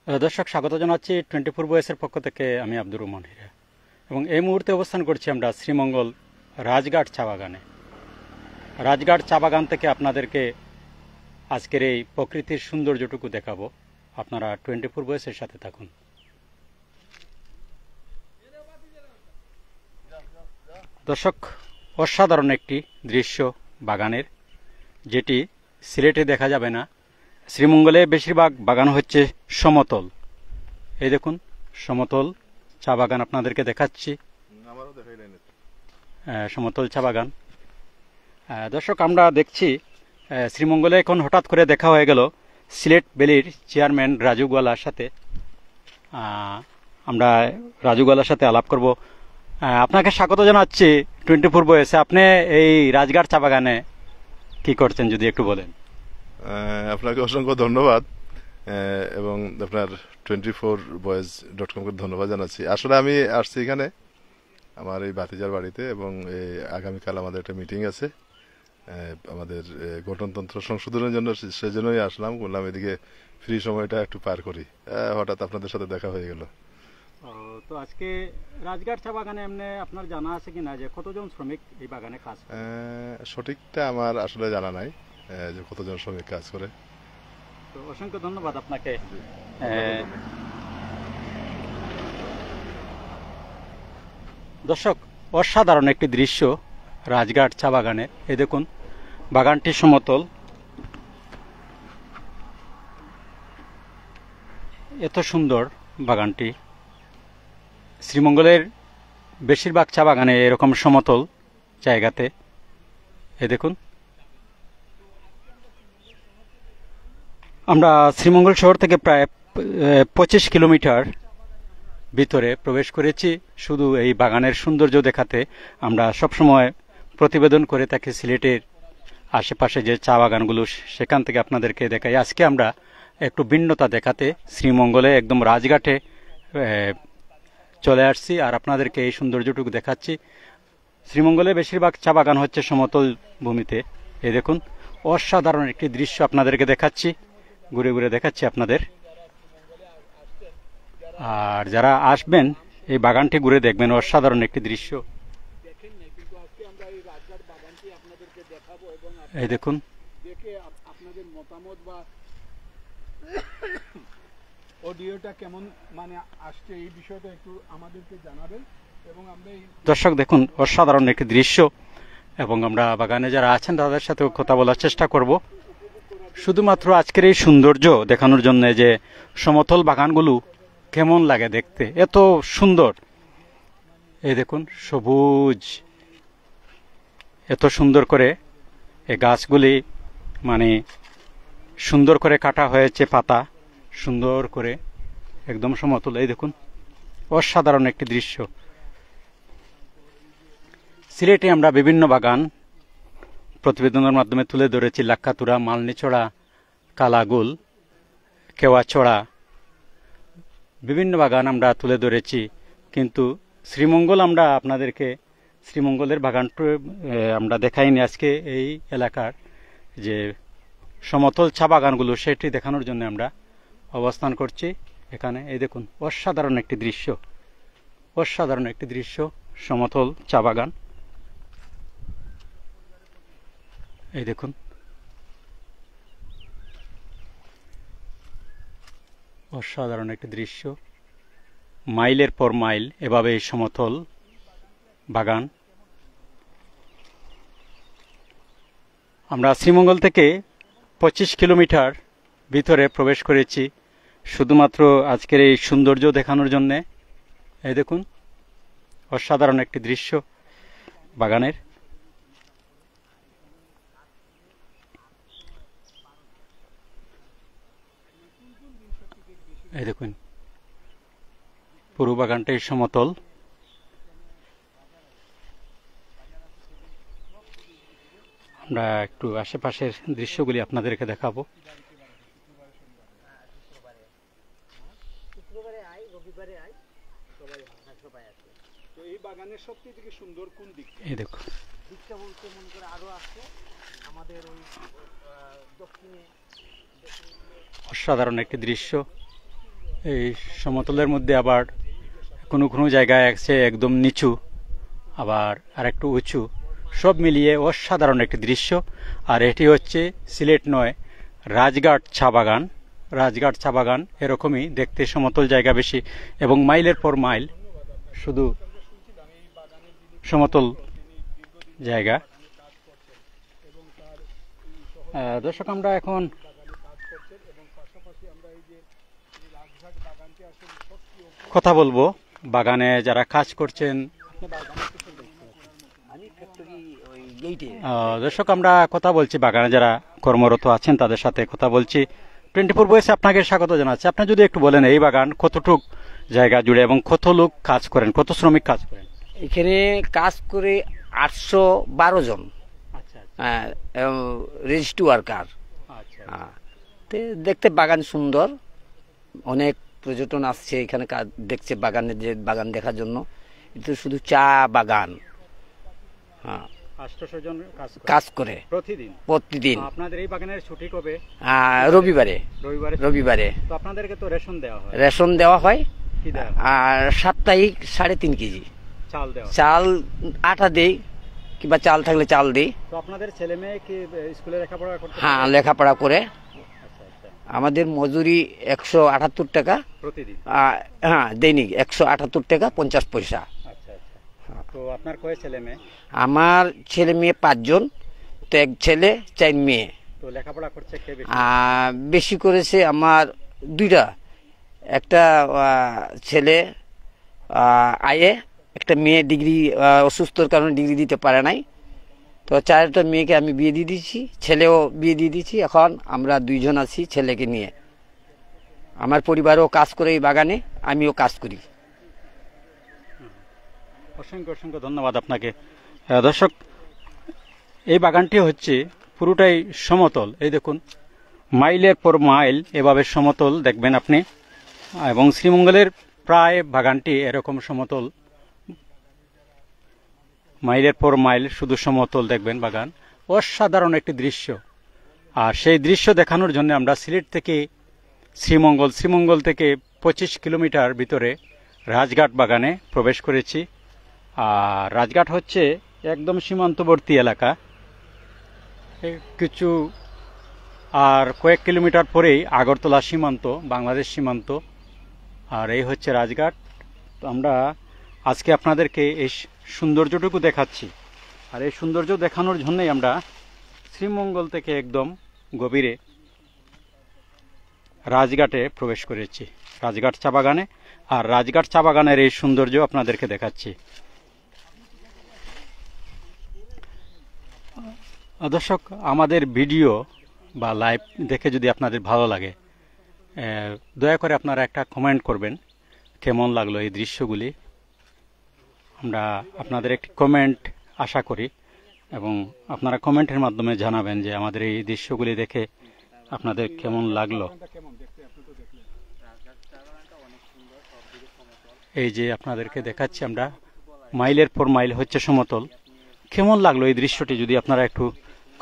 দর্শক স্বাগত জানাচ্ছি 24 ভয়েসের পক্ষ থেকে। আমি আব্দুর রহমান হীরা এবং এই মুহূর্তে অবস্থান করছি আমরা শ্রীমঙ্গল রাজঘাট চা বাগানে। রাজঘাট চা বাগান থেকে আপনাদেরকে আজকের এই প্রকৃতির সৌন্দর্যটুকু দেখাবো। আপনারা 24 ভয়েসের সাথে থাকুন। দর্শক, অসাধারণ একটি দৃশ্য বাগানের, যেটি সিলেটে দেখা যাবে না। শ্রীমঙ্গলে বেশিরভাগ বাগান হচ্ছে সমতল। এই দেখুন সমতল চা বাগান আপনাদেরকে দেখাচ্ছি, সমতল চা বাগান। দর্শক, আমরা দেখছি শ্রীমঙ্গলে এখন হঠাৎ করে দেখা হয়ে গেল সিলেট ভ্যালির চেয়ারম্যান রাজু গোয়ালার সাথে। আমরা রাজু গোয়ালার সাথে আলাপ করব। আপনাকে স্বাগত জানাচ্ছি 24 ভয়েসে। আপনি এই রাজঘাট চা বাগানে কি করছেন যদি একটু বলেন। আপনাকে অসংখ্য ধন্যবাদ এবং আপনার 24voice.com-কে ধন্যবাদ জানাচ্ছি। আসলে আমি আসছি এখানে আমার এই ভাতিজার বাড়িতে এবং আগামীকাল আমাদের একটা মিটিং আছে আমাদের গঠনতন্ত্র সংশোধনের জন্য, সেজন্যই আসলাম। বললাম এদিকে ফ্রি সময়টা একটু পার করি, হঠাৎ আপনাদের সাথে দেখা হয়ে গেল। তো আজকে রাজঘাট চা বাগানে এমনি আপনার জানা আছে কিনা যে কতজন শ্রমিক এই বাগানে কাজ করে? সঠিকটা আমার আসলে জানা নাই যে কতজন শ্রমিক কাজ করে। তো অসংখ্য ধন্যবাদ আপনাকে। দর্শক, অসাধারণ একটি দৃশ্য রাজঘাট চা বাগানের। এই দেখুন বাগানটি সমতল, এত সুন্দর বাগানটি। শ্রীমঙ্গলের বেশিরভাগ চা বাগানে এরকম সমতল জায়গাতে। এই দেখুন আমরা শ্রীমঙ্গল শহর থেকে প্রায় 25 কিলোমিটার ভিতরে প্রবেশ করেছি শুধু এই বাগানের সৌন্দর্য দেখাতে। আমরা সবসময় প্রতিবেদন করে থাকি সিলেটের আশেপাশে যে চা বাগানগুলো, সেখান থেকে আপনাদেরকে দেখাই। আজকে আমরা একটু ভিন্নতা দেখাতে শ্রীমঙ্গলে একদম রাজঘাটে চলে আসছি আর আপনাদেরকে এই সৌন্দর্যটুকু দেখাচ্ছি। শ্রীমঙ্গলে বেশিরভাগ চা বাগান হচ্ছে সমতল ভূমিতে। এই দেখুন অসাধারণ একটি দৃশ্য আপনাদেরকে দেখাচ্ছি, ঘুরে ঘুরে দেখাচ্ছি আপনাদের। আর যারা আসবেন এই বাগানটি ঘুরে দেখবেন, অসাধারণ একটি দৃশ্য। এই দেখুন আপনাদের মতামত বা অডিওটা কেমন মানে আসছে এই বিষয়টা একটু আমাদেরকে জানাবেন। এবং আমরা দর্শক দেখুন অসাধারণ একটি দৃশ্য এবং আমরা বাগানে যারা আছেন তাদের সাথে কথা বলার চেষ্টা করব, শুধুমাত্র আজকের এই সৌন্দর্য দেখানোর জন্য যে সমতল বাগানগুলো কেমন লাগে দেখতে, এত সুন্দর। এই দেখুন সবুজ, এত সুন্দর করে এই গাছগুলি মানে সুন্দর করে কাটা হয়েছে, পাতা সুন্দর করে একদম সমতল। এই দেখুন অসাধারণ একটি দৃশ্য। সিলেটে আমরা বিভিন্ন বাগান প্রতিবেদনের মাধ্যমে তুলে ধরেছি। লাক্কাতুরা, মালনীছড়া, কালাগুল, কেওয়াছড়া, বিভিন্ন বাগান আমরা তুলে ধরেছি। কিন্তু শ্রীমঙ্গল আমরা আপনাদেরকে শ্রীমঙ্গলের বাগানটা আমরা দেখাইনি। আজকে এই এলাকার যে সমতল চা বাগানগুলো সেটি দেখানোর জন্য আমরা অবস্থান করছি এখানে। এই দেখুন অসাধারণ একটি দৃশ্য, অসাধারণ একটি দৃশ্য, সমতল চা বাগান। এই দেখুন অসাধারণ একটি দৃশ্য, মাইলের পর মাইল এভাবে এই সমতল বাগান। আমরা শ্রীমঙ্গল থেকে 25 কিলোমিটার ভিতরে প্রবেশ করেছি শুধুমাত্র আজকের এই সৌন্দর্য দেখানোর জন্য। এই দেখুন অসাধারণ একটি দৃশ্য বাগানের। এই দেখুন পুরো বাগানটাই সমতল। আমরা একটু আশেপাশের দৃশ্যগুলি আপনাদেরকে দেখাবো। এই বাগানের সবচেয়ে থেকে সুন্দর কোন দিক? এই দেখুন দিকটা বলতে মনে করে আরো আছে আমাদের ওই দক্ষিণে অসাধারণ একটি দৃশ্য। এই সমতলের মধ্যে আবার কোনো কোনো জায়গায় আছে একদম নিচু, আবার আরেকটু উঁচু, সব মিলিয়ে অসাধারণ একটি দৃশ্য। আর এটি হচ্ছে সিলেট নয়, রাজঘাট চা বাগান। রাজঘাট চা বাগান এরকমই দেখতে, সমতল জায়গা বেশি এবং মাইলের পর মাইল শুধু সমতল জায়গা। দর্শক, আমরা এখন কথা বলবো বাগানে যারা কাজ করছেন। দর্শক, আমরা কথা বলছি বাগানে যারা কর্মরত আছেন তাদের সাথে কথা বলছি। 24 ভয়েসে আপনাকে স্বাগত জানাচ্ছি। আপনি যদি একটু বলেন এই বাগান কতটুক জায়গা জুড়ে এবং কত লোক কাজ করেন, কত শ্রমিক কাজ করেন? এখানে কাজ করে 812 জন আচ্ছা রেজিস্ট্রি ওয়ার্কার। আচ্ছা। তো দেখতে বাগান সুন্দর, অনেক পর্যটন আসছে এখানে দেখছে বাগানের, যে বাগান দেখার জন্য। এটা শুধু চা বাগান। হ্যাঁ, 800 জন কাজ করে প্রতিদিন। আপনাদের এই বাগানের ছুটি কবে? রবিবারে। রবিবারে তো আপনাদেরকে তো রেশন দেওয়া হয়? রেশন দেওয়া হয়। কি দেওয়া? আর সাপ্তাহিক 3.5 কেজি চাল দেওয়া। চাল, আটা দেই, কিংবা চাল থাকলে চাল দিই। তো আপনাদের ছেলে মেয়ে কি স্কুলে লেখাপড়া করতে? হ্যাঁ, লেখাপড়া করে। আচ্ছা আচ্ছা। আমাদের মজুরি 178 টাকা প্রতিদিন? হ্যাঁ, দৈনিক 178 টাকা 50 পয়সা। আচ্ছা আচ্ছা। তো আপনার কয় ছেলে মেয়ে? আমার ছেলে মেয়ে 5 জন, তো 1 ছেলে 4 মেয়ে। তো লেখাপড়া করছে কে বেশি? বেশি করেছে আমার 2টা, একটা ছেলে আইএ, একটা মেয়ে ডিগ্রি, অসুস্থর কারণে ডিগ্রি দিতে পারে নাই। তো 4টা মেয়েকে আমি বিয়ে দিয়ে দিয়েছি, ছেলেও বিয়ে দিয়ে দিয়েছি। এখন আমরা 2 জন আছি ছেলেকে নিয়ে। আমার পরিবারও কাজ করে এই বাগানে, আমিও কাজ করি। অসংখ্য অসংখ্য ধন্যবাদ আপনাকে। দর্শক, এই বাগানটি হচ্ছে পুরোটাই সমতল। এই দেখুন, মাইলের পর মাইল এভাবে সমতল দেখবেন আপনি, এবং শ্রীমঙ্গলের প্রায় বাগানটি এরকম সমতল, মাইলের পর মাইল শুধু সমতল দেখবেন বাগান। অসাধারণ একটি দৃশ্য। আর সেই দৃশ্য দেখানোর জন্য আমরা সিলেট থেকে শ্রীমঙ্গল থেকে 25 কিলোমিটার ভিতরে রাজঘাট বাগানে প্রবেশ করেছি। আর রাজঘাট হচ্ছে একদম সীমান্তবর্তী এলাকা, কিছু আর কয়েক কিলোমিটার পরেই আগরতলা সীমান্ত, বাংলাদেশ সীমান্ত। আর এই হচ্ছে রাজঘাট। তো আমরা আজকে আপনাদেরকে এই সৌন্দর্যটুকু দেখাচ্ছি। আর এই সৌন্দর্য দেখানোর জন্যই আমরা শ্রীমঙ্গল থেকে একদম গভীরে রাজঘাটে প্রবেশ করেছি, রাজঘাট চা বাগানে। আর রাজঘাট চা বাগানের এই সৌন্দর্য আপনাদেরকে দেখাচ্ছি। দর্শক, আমাদের ভিডিও বা লাইভ দেখে যদি আপনাদের ভালো লাগে, দয়া করে আপনারা একটা কমেন্ট করবেন কেমন লাগলো এই দৃশ্যগুলি। আমরা আপনাদের একটি কমেন্ট আশা করি, এবং আপনারা কমেন্টের মাধ্যমে জানাবেন যে আমাদের এই দৃশ্যগুলি দেখে আপনাদের কেমন লাগলো। এই যে আপনাদেরকে দেখাচ্ছি আমরা, মাইলের পর মাইল হচ্ছে সমতল। কেমন লাগলো এই দৃশ্যটি যদি আপনারা একটু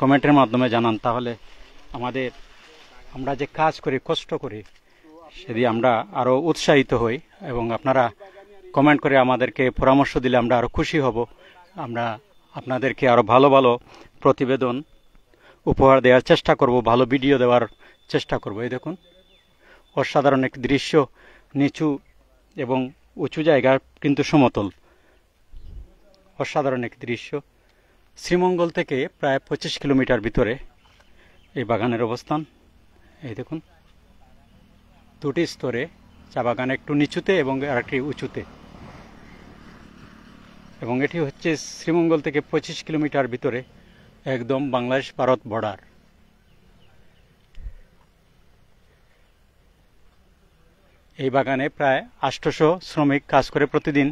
কমেন্টের মাধ্যমে জানান, তাহলে আমরা যে কাজ করি, কষ্ট করি, সেদি আমরা আরো উৎসাহিত হই। এবং আপনারা কমেন্ট করে আমাদেরকে পরামর্শ দিলে আমরা আরো খুশি হব। আমরা আপনাদেরকে আরো ভালো ভালো প্রতিবেদন উপহার দেওয়ার চেষ্টা করব, ভালো ভিডিও দেওয়ার চেষ্টা করব। এই দেখুন, অসাধারণ একটি দৃশ্য, নিচু এবং উঁচু জায়গা কিন্তু সমতল। অসাধারণ একটি দৃশ্য। শ্রীমঙ্গল থেকে প্রায় 25 কিলোমিটার ভিতরে এই বাগানের অবস্থান। এই দেখুন, 2টি স্তরে চা বাগান, একটু নিচুতে এবং আরেকটি উঁচুতে। এবং এটি হচ্ছে শ্রীমঙ্গল থেকে 25 কিলোমিটার ভিতরে, একদম বাংলাদেশ ভারত বর্ডার। এই বাগানে প্রায় 800 শ্রমিক কাজ করে প্রতিদিন।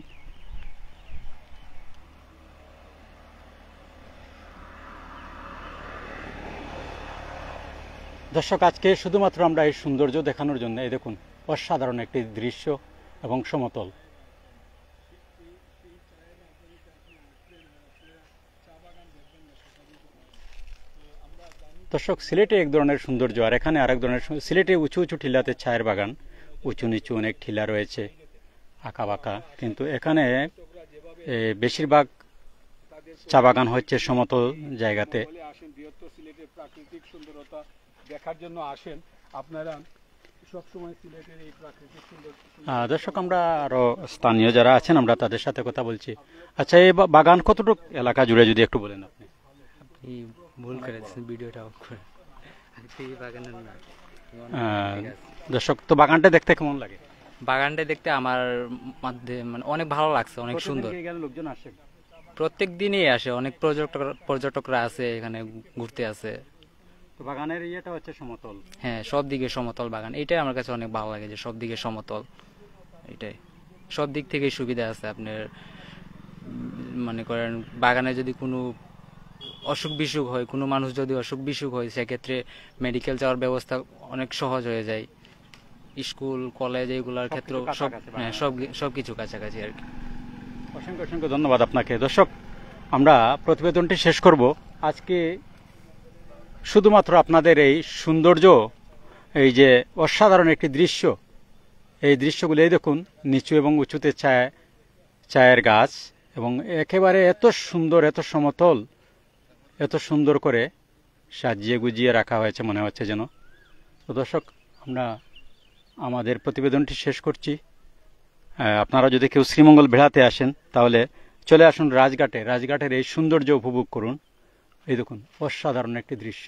দর্শক, আজকে শুধুমাত্র আমরা এই সৌন্দর্য দেখানোর জন্য, এই দেখুন অসাধারণ একটি দৃশ্য এবং সমতল। দর্শক, সিলেটে এক ধরনের সৌন্দর্য, আর এখানে আরেক ধরনের। সিলেটে উঁচু উঁচু টিলাতে চায়ের বাগান, উঁচু নিচু অনেক টিলা রয়েছে, আঁকা বাঁকা, কিন্তু এখানে বেশিরভাগ চা বাগান হচ্ছে সমতল জায়গাতে। বলে আসেন, বৃহত্তর সিলেটের প্রাকৃতিক সুন্দরতা দেখার জন্য আসেন আপনারা সবসময় সিলেটের এই প্রাকৃতিক সুন্দর। দর্শক, আমরা আরো স্থানীয় যারা আছেন আমরা তাদের সাথে কথা বলছি। আচ্ছা, এই বাগান কতটুকু এলাকা জুড়ে যদি একটু বলেন আপনি। এই ভুল করেছেন, ভিডিওটা অফ করে এই বাগানের না। দর্শক, তো বাগানটা দেখতে কেমন লাগে? বাগানটা দেখতে আমার মধ্যে মানে অনেক ভালো লাগছে, অনেক সুন্দর। এখানে লোকজন আসে? প্রত্যেক দিনই আসে, অনেক পর্যটকরা আছে এখানে ঘুরতে আসে। তো বাগানের ইয়েটা হচ্ছে সমতল। হ্যাঁ, সব দিকে সমতল বাগান, এইটাই আমার কাছে অনেক ভালো লাগে যে সব দিকে সমতল। এটাই সব দিক থেকে সুবিধা আছে আপনার। মনে করেন বাগানে যদি কোনো অসুখ বিসুখ হয়, কোনো মানুষ যদি অসুখ বিসুখ হয়, সেক্ষেত্রে মেডিকেল যাওয়ার ব্যবস্থা অনেক সহজ হয়ে যায়। স্কুল কলেজ এগুলোর ক্ষেত্রেও সব, হ্যাঁ, সবকিছু কাছাকাছি আর কি। অসংখ্য অসংখ্য ধন্যবাদ আপনাকে। দর্শক, আমরা প্রতিবেদনটি শেষ করব আজকে শুধুমাত্র আপনাদের এই সৌন্দর্য, এই যে অসাধারণ একটি দৃশ্য, এই দৃশ্যগুলো এই দেখুন, নিচু এবং উঁচুতে চায়ের গাছ, এবং একেবারে এত সুন্দর, এত সমতল, এত সুন্দর করে সাজিয়ে গুজিয়ে রাখা হয়েছে মনে হচ্ছে যেন। তো দর্শক, আমরা আমাদের প্রতিবেদনটি শেষ করছি। আপনারা যদি কেউ শ্রীমঙ্গল বেড়াতে আসেন তাহলে চলে আসুন রাজঘাটে। রাজঘাটের এই সৌন্দর্য উপভোগ করুন। এই দেখুন, অসাধারণ একটি দৃশ্য,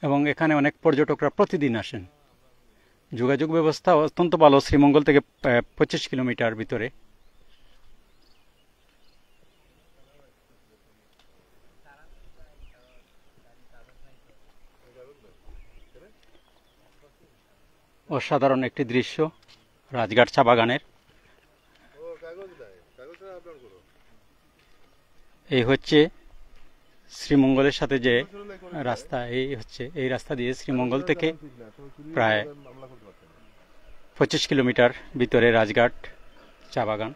এবং এখানে অনেক পর্যটকরা প্রতিদিন আসেন। যোগাযোগ ব্যবস্থা অত্যন্ত ভালো, শ্রীমঙ্গল থেকে 25 কিলোমিটার ভিতরে। অসাধারণ একটি দৃশ্য রাজঘাট চা বাগানের। এই হচ্ছে শ্রীমঙ্গলের সাথে যে রাস্তা, এই রাস্তা দিয়ে শ্রীমঙ্গল থেকে প্রায় 25 কিলোমিটার ভিতরে রাজঘাট চা বাগান।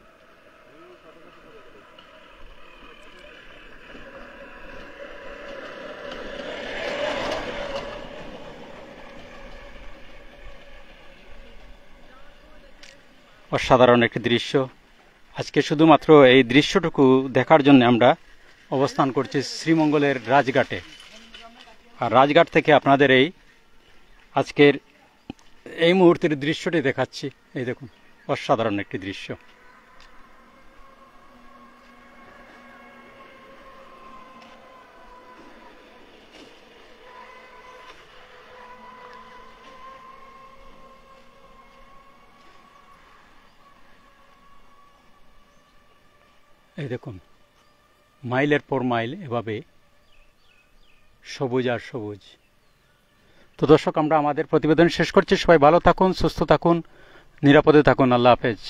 অসাধারণ একটি দৃশ্য। আজকে শুধুমাত্র এই দৃশ্যটুকু দেখার জন্য আমরা অবস্থান করছি শ্রীমঙ্গলের রাজঘাটে। আর রাজঘাট থেকে আপনাদের এই আজকের এই মুহূর্তের দৃশ্যটি দেখাচ্ছি। এই দেখুন, অসাধারণ একটি দৃশ্য। এই দেখুন, মাইলের পর মাইল এভাবে সবুজ আর সবুজ। তো দর্শক, আমরা আমাদের প্রতিবেদন শেষ করছি। সবাই ভালো থাকুন, সুস্থ থাকুন, নিরাপদে থাকুন। আল্লাহ হাফেজ।